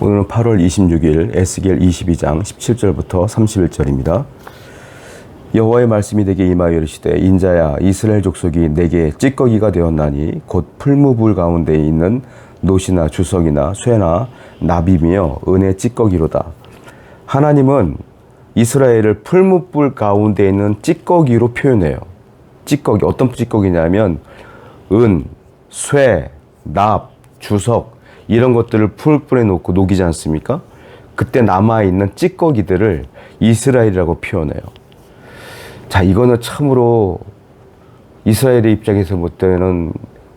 오늘은 8월 26일 에스겔 22장 17절부터 31절입니다. 여호와의 말씀이 내게 임하여 이르시되 인자야 이스라엘 족속이 내게 찌꺼기가 되었나니 곧 풀무불 가운데 있는 놋이나 주석이나 쇠나 나비며 은의 찌꺼기로다. 하나님은 이스라엘을 풀무불 가운데 있는 찌꺼기로 표현해요. 찌꺼기, 어떤 찌꺼기냐면 은, 쇠, 납, 주석 이런 것들을 풀불에 놓고 녹이지 않습니까? 그때 남아있는 찌꺼기들을 이스라엘이라고 표현해요. 자, 이거는 참으로 이스라엘의 입장에서 볼 때는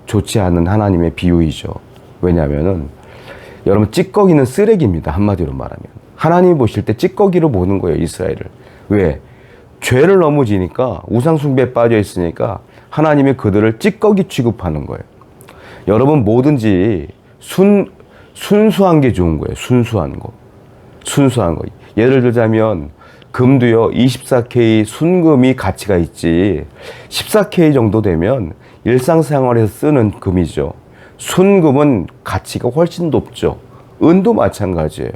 좋지 않은 하나님의 비유이죠. 왜냐하면은 여러분 찌꺼기는 쓰레기입니다. 한마디로 말하면. 하나님이 보실 때 찌꺼기로 보는 거예요, 이스라엘을. 왜? 죄를 넘어지니까 우상숭배에 빠져 있으니까 하나님이 그들을 찌꺼기 취급하는 거예요. 여러분 뭐든지 순수한 게 좋은 거예요. 순수한 거. 순수한 거. 예를 들자면 금도요 24K 순금이 가치가 있지 14K 정도 되면 일상생활에서 쓰는 금이죠. 순금은 가치가 훨씬 높죠. 은도 마찬가지예요.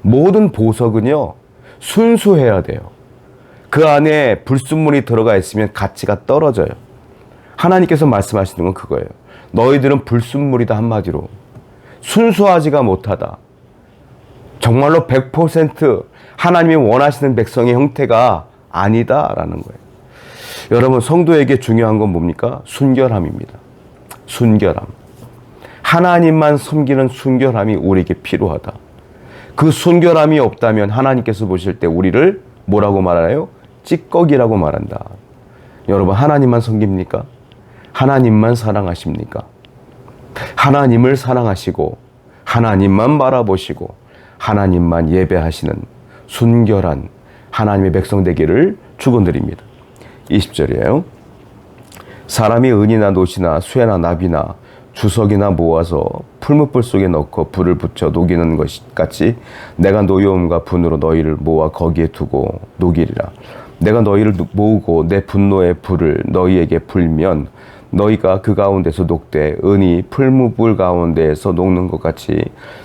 모든 보석은요 순수해야 돼요. 그 안에 불순물이 들어가 있으면 가치가 떨어져요. 하나님께서 말씀하시는 건 그거예요. 너희들은 불순물이다. 한마디로 순수하지가 못하다. 정말로 100% 하나님이 원하시는 백성의 형태가 아니다라는 거예요. 여러분 성도에게 중요한 건 뭡니까? 순결함입니다. 순결함. 하나님만 섬기는 순결함이 우리에게 필요하다. 그 순결함이 없다면 하나님께서 보실 때 우리를 뭐라고 말하나요? 찌꺼기라고 말한다. 여러분 하나님만 섬깁니까? 하나님만 사랑하십니까? 하나님을 사랑하시고 하나님만 바라보시고 하나님만 예배하시는 순결한 하나님의 백성 되기를 축원드립니다. 20절이에요. 사람이 은이나 놋이나 쇠나 납이나 주석이나 모아서 풀무불 속에 넣고 불을 붙여 녹이는 것 같이 내가 노여움과 분으로 너희를 모아 거기에 두고 녹이리라. 내가 너희를 모으고 내 분노의 불을 너희에게 불면 너희가 그 가운데서 녹되 은이 풀무불 가운데에서 녹는 것 같이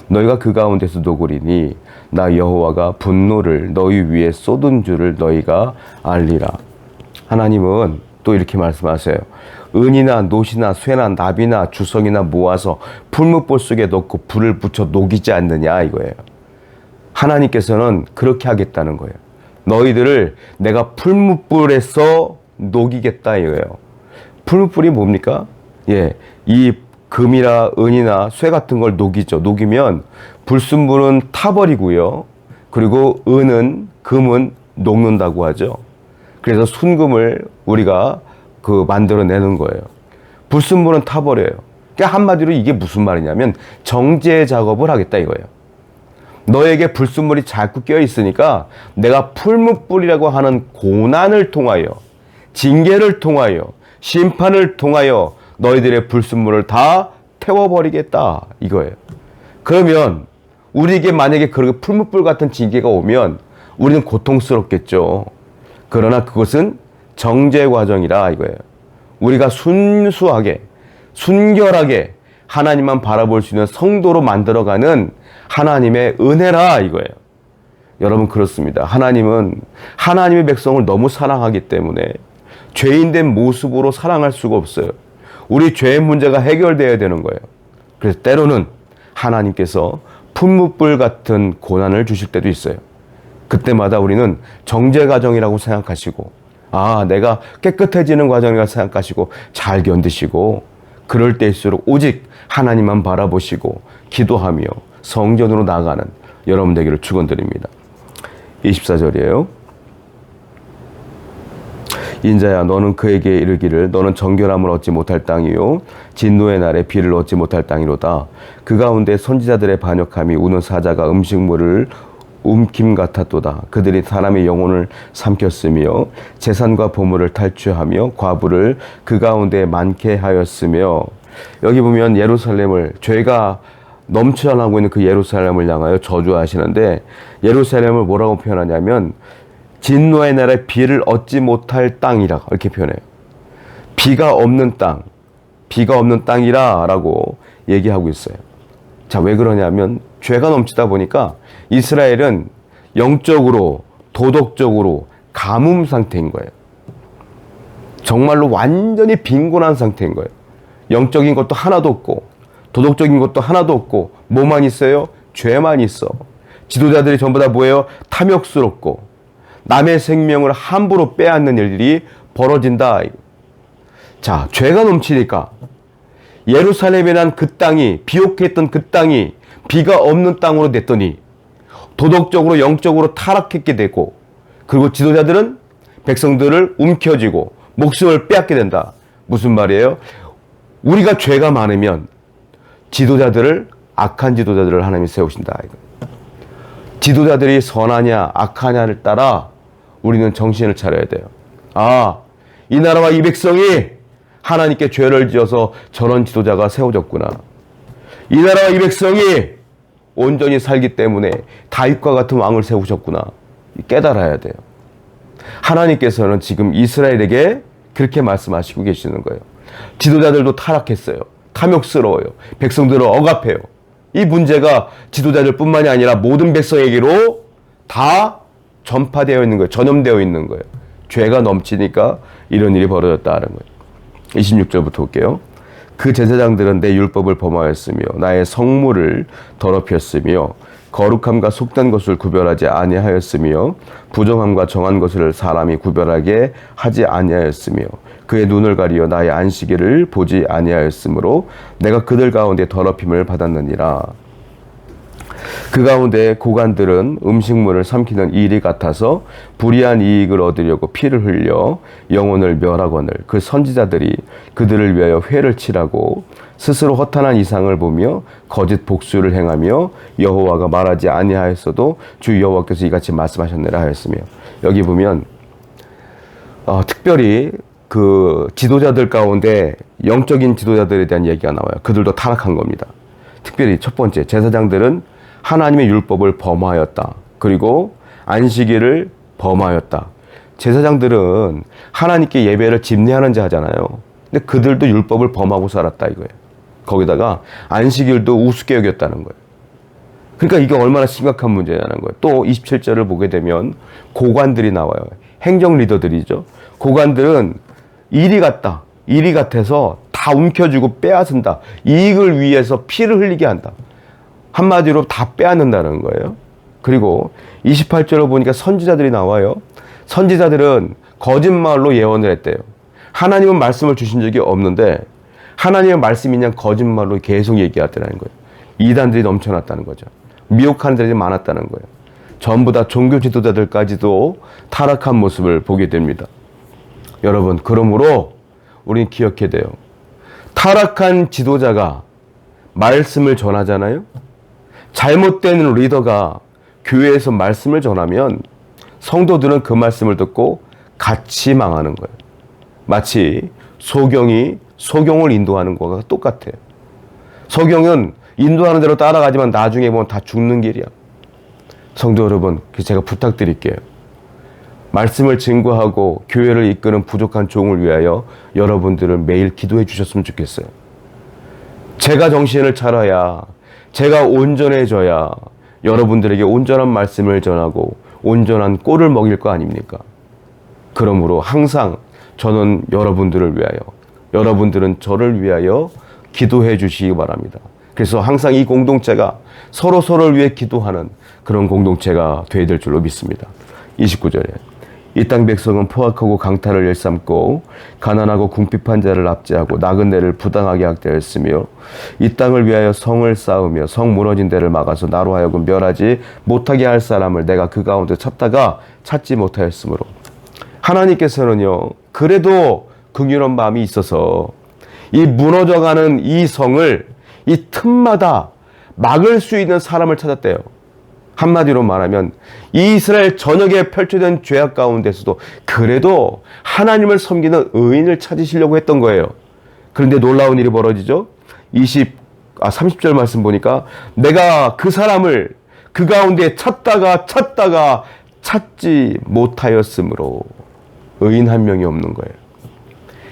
너희가 그 가운데서 녹으리니 나 여호와가 분노를 너희 위에 쏟은 줄을 너희가 알리라. 하나님은 또 이렇게 말씀하세요. 은이나 놋이나 쇠나 납이나 주석이나 모아서 풀무불 속에 넣고 불을 붙여 녹이지 않느냐 이거예요. 하나님께서는 그렇게 하겠다는 거예요. 너희들을 내가 풀무불에서 녹이겠다 이거예요. 풀무불이 뭡니까? 예, 이 금이나 은이나 쇠 같은 걸 녹이죠. 녹이면 불순물은 타버리고요. 그리고 은은, 금은 녹는다고 하죠. 그래서 순금을 우리가 만들어내는 거예요. 불순물은 타버려요. 그러니까 한마디로 이게 무슨 말이냐면 정제 작업을 하겠다 이거예요. 너에게 불순물이 자꾸 껴있으니까 내가 풀무불이라고 하는 고난을 통하여 징계를 통하여 심판을 통하여 너희들의 불순물을 다 태워버리겠다 이거예요. 그러면 우리에게 만약에 그렇게 풀무불 같은 징계가 오면 우리는 고통스럽겠죠. 그러나 그것은 정죄 과정이라 이거예요. 우리가 순수하게 순결하게 하나님만 바라볼 수 있는 성도로 만들어가는 하나님의 은혜라 이거예요. 여러분 그렇습니다. 하나님은 하나님의 백성을 너무 사랑하기 때문에 죄인된 모습으로 사랑할 수가 없어요. 우리 죄의 문제가 해결되어야 되는 거예요. 그래서 때로는 하나님께서 풀무불 같은 고난을 주실 때도 있어요. 그때마다 우리는 정죄 과정이라고 생각하시고 내가 깨끗해지는 과정이라고 생각하시고 잘 견디시고 그럴 때일수록 오직 하나님만 바라보시고 기도하며 성전으로 나아가는 여러분 되기를 축원드립니다. 24절이에요. 인자야 너는 그에게 이르기를 너는 정결함을 얻지 못할 땅이요 진노의 날에 비를 얻지 못할 땅이로다. 그 가운데 선지자들의 반역함이 우는 사자가 음식물을 움킴 같았도다. 그들이 사람의 영혼을 삼켰으며 재산과 보물을 탈취하며 과부를 그 가운데 많게 하였으며. 여기 보면 예루살렘을 죄가 넘쳐나고 있는 그 예루살렘을 향하여 저주하시는데 예루살렘을 뭐라고 표현하냐면 진노의 날에 비를 얻지 못할 땅이라 이렇게 표현해요. 비가 없는 땅, 비가 없는 땅이라 라고 얘기하고 있어요. 자, 왜 그러냐면 죄가 넘치다 보니까 이스라엘은 영적으로, 도덕적으로 가뭄 상태인 거예요. 정말로 완전히 빈곤한 상태인 거예요. 영적인 것도 하나도 없고 도덕적인 것도 하나도 없고 뭐만 있어요? 죄만 있어. 지도자들이 전부 다 뭐예요? 탐욕스럽고 남의 생명을 함부로 빼앗는 일들이 벌어진다. 자, 죄가 넘치니까 예루살렘에 난 그 땅이, 비옥했던 그 땅이 비가 없는 땅으로 됐더니 도덕적으로 영적으로 타락했게 되고, 그리고 지도자들은 백성들을 움켜쥐고 목숨을 빼앗게 된다. 무슨 말이에요? 우리가 죄가 많으면 지도자들을, 악한 지도자들을 하나님이 세우신다. 지도자들이 선하냐 악하냐를 따라 우리는 정신을 차려야 돼요. 아, 이 나라와 이 백성이 하나님께 죄를 지어서 저런 지도자가 세워졌구나. 이 나라와 이 백성이 온전히 살기 때문에 다윗과 같은 왕을 세우셨구나. 깨달아야 돼요. 하나님께서는 지금 이스라엘에게 그렇게 말씀하시고 계시는 거예요. 지도자들도 타락했어요. 탐욕스러워요. 백성들을 억압해요. 이 문제가 지도자들 뿐만이 아니라 모든 백성에게로 다 전파되어 있는 거예요. 전염되어 있는 거예요. 죄가 넘치니까 이런 일이 벌어졌다는 거예요. 26절부터 볼게요. 그 제사장들은 내 율법을 범하였으며 나의 성물을 더럽혔으며 거룩함과 속단 것을 구별하지 아니하였으며 부정함과 정한 것을 사람이 구별하게 하지 아니하였으며 그의 눈을 가리어 나의 안식일을 보지 아니하였으므로 내가 그들 가운데 더럽힘을 받았느니라. 그 가운데 고관들은 음식물을 삼키는 일이 같아서 불의한 이익을 얻으려고 피를 흘려 영혼을 멸하거늘 그 선지자들이 그들을 위하여 회를 치라고 스스로 허탄한 이상을 보며 거짓 복수를 행하며 여호와가 말하지 아니하였어도 주 여호와께서 이같이 말씀하셨느라 하였으며, 여기 보면 특별히 그 지도자들 가운데 영적인 지도자들에 대한 얘기가 나와요. 그들도 타락한 겁니다. 특별히 첫 번째, 제사장들은 하나님의 율법을 범하였다. 그리고 안식일을 범하였다. 제사장들은 하나님께 예배를 집례하는 자 하잖아요. 근데 그들도 율법을 범하고 살았다 이거예요. 거기다가 안식일도 우습게 여겼다는 거예요. 그러니까 이게 얼마나 심각한 문제냐는 거예요. 또 27절을 보게 되면 고관들이 나와요. 행정 리더들이죠. 고관들은 일이 같다. 일이 같아서 다 움켜쥐고 빼앗은다. 이익을 위해서 피를 흘리게 한다. 한마디로 다 빼앗는다는 거예요. 그리고 28절을 보니까 선지자들이 나와요. 선지자들은 거짓말로 예언을 했대요. 하나님은 말씀을 주신 적이 없는데 하나님의 말씀이 그냥 거짓말로 계속 얘기하더라는 거예요. 이단들이 넘쳐났다는 거죠. 미혹하는 자들이 많았다는 거예요. 전부 다 종교 지도자들까지도 타락한 모습을 보게 됩니다. 여러분, 그러므로 우리는 기억해야 돼요. 타락한 지도자가 말씀을 전하잖아요. 잘못된 리더가 교회에서 말씀을 전하면 성도들은 그 말씀을 듣고 같이 망하는 거예요. 마치 소경이 소경을 인도하는 것과 똑같아요. 소경은 인도하는 대로 따라가지만 나중에 보면 다 죽는 길이야. 성도 여러분, 제가 부탁드릴게요. 말씀을 증거하고 교회를 이끄는 부족한 종을 위하여 여러분들을 매일 기도해 주셨으면 좋겠어요. 제가 정신을 차려야, 제가 온전해져야 여러분들에게 온전한 말씀을 전하고 온전한 꼴을 먹일 거 아닙니까? 그러므로 항상 저는 여러분들을 위하여, 여러분들은 저를 위하여 기도해 주시기 바랍니다. 그래서 항상 이 공동체가 서로를 위해 기도하는 그런 공동체가 되어야 될 줄로 믿습니다. 29절에 이 땅 백성은 포악하고 강탈을 일삼고 가난하고 궁핍한 자를 압제하고 나그네를 부당하게 학대하였으며 이 땅을 위하여 성을 쌓으며 성 무너진 데를 막아서 나로 하여금 멸하지 못하게 할 사람을 내가 그 가운데 찾다가 찾지 못하였으므로, 하나님께서는요 그래도 긍휼한 마음이 있어서 이 무너져가는 이 성을 이 틈마다 막을 수 있는 사람을 찾았대요. 한마디로 말하면 이스라엘 전역에 펼쳐진 죄악 가운데서도 그래도 하나님을 섬기는 의인을 찾으시려고 했던 거예요. 그런데 놀라운 일이 벌어지죠. 30절 말씀 보니까 내가 그 사람을 그 가운데 찾다가 찾지 못하였으므로, 의인 한 명이 없는 거예요.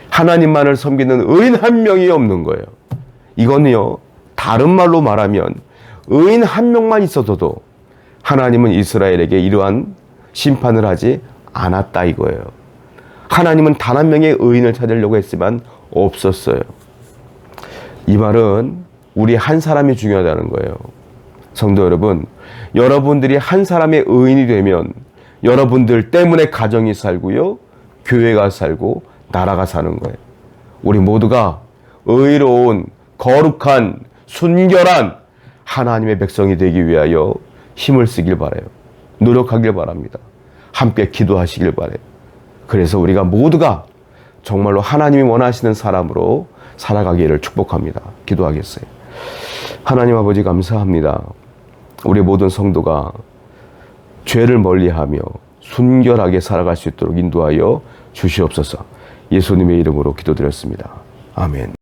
하나님만을 섬기는 의인 한 명이 없는 거예요. 이거는요, 다른 말로 말하면 의인 한 명만 있어도 하나님은 이스라엘에게 이러한 심판을 하지 않았다 이거예요. 하나님은 단 한 명의 의인을 찾으려고 했지만 없었어요. 이 말은 우리 한 사람이 중요하다는 거예요. 성도 여러분, 여러분들이 한 사람의 의인이 되면 여러분들 때문에 가정이 살고요, 교회가 살고 나라가 사는 거예요. 우리 모두가 의로운 거룩한 순결한 하나님의 백성이 되기 위하여 힘을 쓰길 바라요. 노력하길 바랍니다. 함께 기도하시길 바라요. 그래서 우리가 모두가 정말로 하나님이 원하시는 사람으로 살아가기를 축복합니다. 기도하겠어요. 하나님 아버지 감사합니다. 우리 모든 성도가 죄를 멀리하며 순결하게 살아갈 수 있도록 인도하여 주시옵소서. 예수님의 이름으로 기도드렸습니다. 아멘.